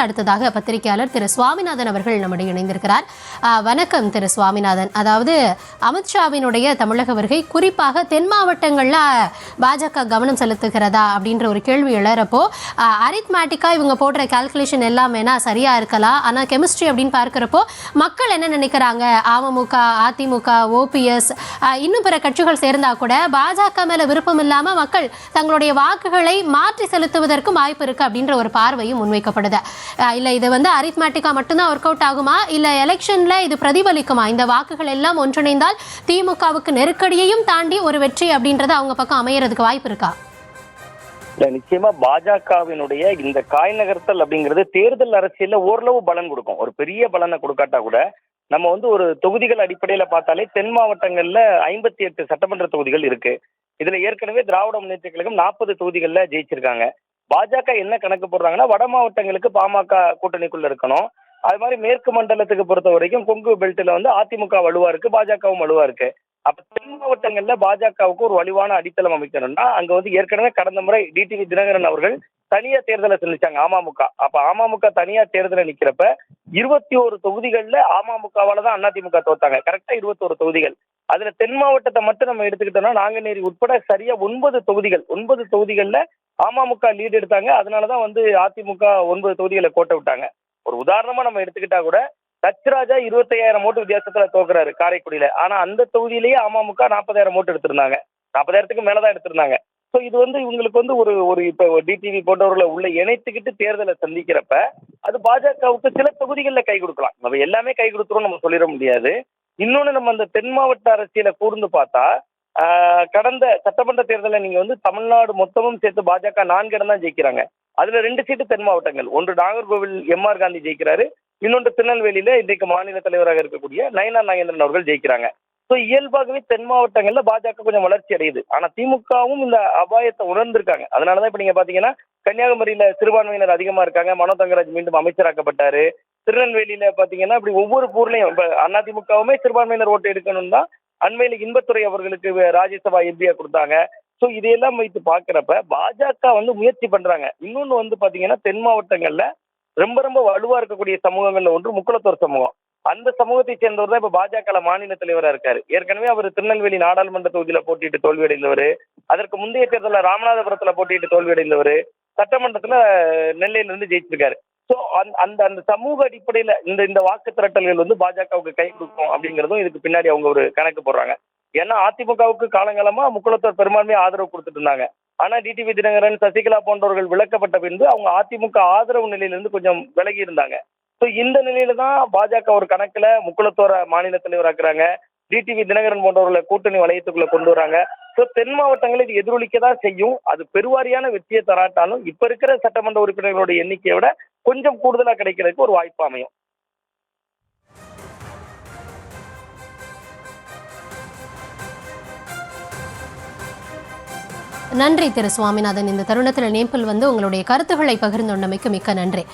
அடுத்ததாக பத்திரிகையாளர் திரு சுவாமிநாதன் அவர்கள் நம்முடைய இணைந்திருக்கிறார். வணக்கம் திரு சுவாமிநாதன். அதாவது அமித்ஷாவினுடைய தமிழக வருகை குறிப்பாக தென் மாவட்டங்கள்ல பாஜக கவனம் செலுத்துகிறதா அப்படின்ற ஒரு கேள்வி எழறப்போ அரித்மேட்டிக்கா இவங்க போடுற கால்குலேஷன் எல்லாம் வேணா சரியா இருக்கலாம். ஆனா கெமிஸ்ட்ரி அப்படின்னு பார்க்கிறப்போ மக்கள் என்ன நினைக்கிறாங்க, அமமுக, அதிமுக, ஓபிஎஸ் இன்னும் பிற கட்சிகள் சேர்ந்தா கூட பாஜக மேல விருப்பம் இல்லாம மக்கள் தங்களுடைய வாக்குகளை மாற்றி செலுத்துவதற்கும் வாய்ப்பு இருக்கு அப்படின்ற ஒரு பார்வையும் முன்வைக்கப்படுது. இல்ல இது அரித்மேட்டிக்கா மட்டும்தான் ஒர்க் அவுட் ஆகுமா, இல்ல எலெக்ஷன்ல இது பிரதிபலிக்குமா? இந்த வாக்குகள் எல்லாம் ஒன்றிணைந்தால் திமுகவுக்கு நெருக்கடியையும் தாண்டி ஒரு வெற்றி அப்படின்றது அவங்க பக்கம் அமையறதுக்கு வாய்ப்பு இருக்கா? நிச்சயமா பாஜகவினுடைய இந்த காய் நகர்த்தல் அப்படிங்கிறது தேர்தல் அரசியல்ல ஓரளவு பலன் கொடுக்கும். ஒரு பெரிய பலனை கொடுக்காட்டா கூட நம்ம ஒரு தொகுதிகள் அடிப்படையில பார்த்தாலே தென் மாவட்டங்கள்ல 58 சட்டமன்ற தொகுதிகள் இருக்கு. இதுல ஏற்கனவே திராவிட முன்னேற்ற கழகம் 40 தொகுதிகள்ல ஜெயிச்சிருக்காங்க. பாஜக என்ன கணக்கு போடுறாங்கன்னா வட மாவட்டங்களுக்கு பாமக கூட்டணிக்குள்ள இருக்கணும். அது மாதிரி மேற்கு மண்டலத்துக்கு பொறுத்த வரைக்கும் கொங்கு பெல்ட்ல அதிமுக வலுவா இருக்கு, பாஜகவும் வலுவா இருக்கு. அப்ப தென் மாவட்டங்கள்ல பாஜகவுக்கு ஒரு வலுவான அடித்தளம் அமைக்கணும்னா அங்க ஏற்கனவே கடந்த முறை டிடிவி தினகரன் அவர்கள் தனியா தேர்தலை சந்திச்சாங்க அமமுக. அப்ப அமமுக தனியா தேர்தலை நிக்கிறப்ப 21 தொகுதிகள்ல அமமுகவால தான் அதிமுக தோத்தாங்க. கரெக்டா 21 தொகுதிகள். அதுல தென் மாவட்டத்தை மட்டும் நம்ம எடுத்துக்கிட்டோம்னா நாங்குநேரி உட்பட சரியா 9 தொகுதிகள்ல அமமுக லீடு எடுத்தாங்க. அதனாலதான் அதிமுக 9 தொகுதிகளை கோட்டை விட்டாங்க. ஒரு உதாரணமா நம்ம எடுத்துக்கிட்டா கூட தச்ராஜா 25,000 ஓட்டு வித்தியாசத்துல தோக்குறாரு காரைக்குடியில. ஆனா அந்த தொகுதியிலேயே அமமுக 40,000 ஓட்டு எடுத்திருந்தாங்க. 40,000க்கு மேலதான் எடுத்திருந்தாங்க. சோ இது இவங்களுக்கு ஒரு இப்ப டிடிவி போன்றவர்களை உள்ள இணைத்துக்கிட்டு தேர்தலை சந்திக்கிறப்ப அது பாஜகவுக்கு சில தொகுதிகள்ல கை கொடுக்கலாம். நம்ம எல்லாமே கை கொடுத்துரும் நம்ம சொல்லிட முடியாது. இன்னொன்னு நம்ம அந்த தென் மாவட்ட அரசியலை கூர்ந்து பார்த்தா கடந்த சட்டமன்ற தேர்தலில் நீங்க தமிழ்நாடு மொத்தமும் சேர்த்து பாஜக 4 இடம் தான் ஜெயிக்கிறாங்க. அதுல 2 சீட்டு தென் மாவட்டங்கள். ஒன்று நாகர்கோவில் எம்.ஆர். காந்தி ஜெயிக்கிறாரு, இன்னொன்று திருநெல்வேலியில இன்றைக்கு மாநில தலைவராக இருக்கக்கூடிய நயினார் நாகேந்திரன் அவர்கள் ஜெயிக்கிறாங்க. ஸோ இயல்பாகவே தென் மாவட்டங்கள்ல பாஜக கொஞ்சம் வளர்ச்சி அடையுது. ஆனா திமுகவும் இந்த அபாயத்தை உணர்ந்திருக்காங்க. அதனாலதான் இப்ப நீங்க பாத்தீங்கன்னா கன்னியாகுமரியில சிறுபான்மையினர் அதிகமா இருக்காங்க. மனோ தங்கராஜ் மீண்டும் அமைச்சராக்கப்பட்டாரு. திருநெல்வேலியில பாத்தீங்கன்னா இப்படி ஒவ்வொரு ஊர்லயும் இப்ப அதிமுகவுமே சிறுபான்மையினர் ஓட்டு எடுக்கணும் தான் அண்மையில இன்பத்துறை அவர்களுக்கு ராஜ்யசபா எம்பியா கொடுத்தாங்க. சோ இதையெல்லாம் வைத்து பாக்குறப்ப பாஜக முயற்சி பண்றாங்க. இன்னொன்னு பாத்தீங்கன்னா தென் மாவட்டங்கள்ல ரொம்ப ரொம்ப வலுவா இருக்கக்கூடிய சமூகங்கள்ல ஒன்று முக்குளத்தோர் சமூகம். அந்த சமூகத்தை சேர்ந்தவர் தான் இப்ப பாஜக மாநில தலைவரா இருக்காரு. ஏற்கனவே அவர் திருநெல்வேலி நாடாளுமன்ற தொகுதியில போட்டியிட்டு தோல்வியடைந்தவர். அதற்கு முந்தைய தேர்தலில் ராமநாதபுரத்துல போட்டியிட்டு தோல்வியடைந்தவர். சட்டமன்றத்துல நெல்லையில இருந்து ஜெயிச்சிருக்காரு. சோ அந்த சமூக அடிப்படையில இந்த வாக்கு திரட்டல்கள் பாஜகவுக்கு கை கொடுக்கும் அப்படிங்கறதும் இதுக்கு பின்னாடி அவங்க ஒரு கணக்கு போடுறாங்க. ஏன்னா அதிமுகவுக்கு காலங்காலமா முக்குளத்தோர் பெரும்பான்மையா ஆதரவு கொடுத்துட்டு இருந்தாங்க. ஆனா டிடிவி தினகரன், சசிகலா போன்றவர்கள் விலக்கப்பட்ட பின்பு அவங்க அதிமுக ஆதரவு நிலையிலிருந்து கொஞ்சம் விலகி இருந்தாங்க. சோ இந்த நிலையில தான் பாஜக ஒரு கணக்குல முக்குளத்தோர மாநில தலைவராக்குறாங்க. டிடிவி தினகரன் போன்றவர்களை கூட்டணி வளையத்துக்குள்ள கொண்டு வராங்க. சோ தென் மாவட்டங்களில் இது எதிரொலிக்கதான் செய்யும். அது பெருவாரியான வெற்றியை தராட்டாலும் இப்ப இருக்கிற சட்டமன்ற உறுப்பினர்களுடைய எண்ணிக்கையை விட கொஞ்சம் கூடுதலா கிடைக்கிறதுக்கு ஒரு வாய்ப்பு அமையும். நன்றி திரு சுவாமிநாதன். இந்த தருணத்தில் நேபிள் உங்களுடைய கருத்துக்களை பகிர்ந்துள்ளமைக்கு மிக்க நன்றி.